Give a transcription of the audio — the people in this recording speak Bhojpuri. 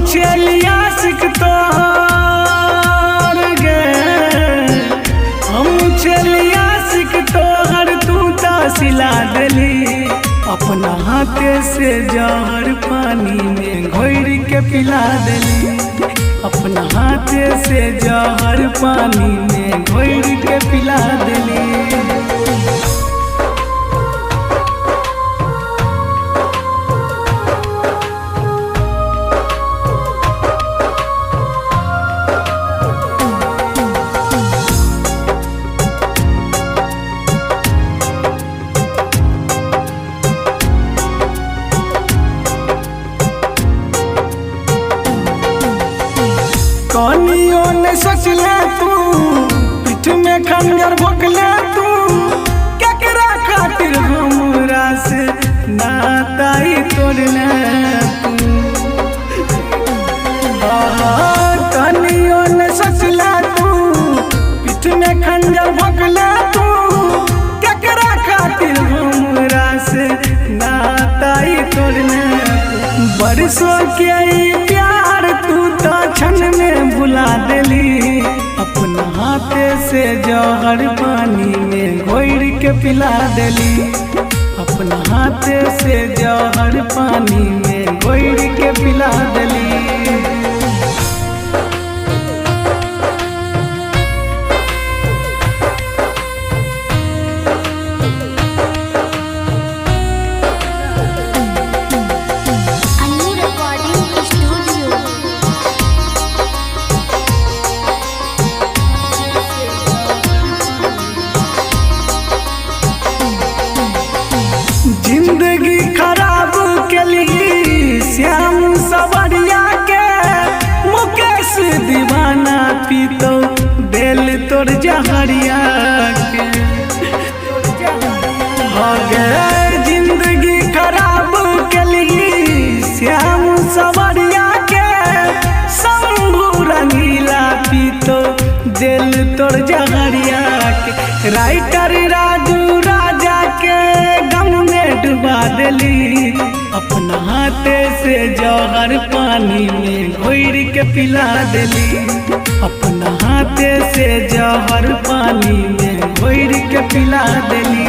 चलिया सिख तोहर गे, हम चलिया सिख तोहर तू ता सिला देली। अपना हाथे से जहर पानी में घोर के पिला देली। अपना हाथे से जहर पानी में घोर के पिला देली। कनियों ने सोच ले तू, पीठ में खंजर भोंकले तू, केकरा खातिर हमरा से नाताई तोड़ले तू। कनियों ने सोच ले तू, पीठ में खंजर भोंकले तू, केकरा खातिर हमरा से नाताई तोड़ले तू। बरसों के प्यार तू तो क्षण में भुला देली। अपना हाथे से जहर पानी में घोर के पिला देली। अपना हाथे से जहर पानी में घोर के पिला देली। जिंदगी खराब के लिए श्याम सवरिया के, मुकेश दीवाना पीतो दिल तोर जहरिया के। हो गए जिंदगी खराब के लिए श्याम सवरिया के, शंभू रंगीला पीतो दिल तोर जहरिया के। राइटर राजू राजा के गम में डुबा देली। अपना हाथे से जहर पानी में घोर के पिला देली। अपना हाथे से जहर पानी में घोर के पिला देली।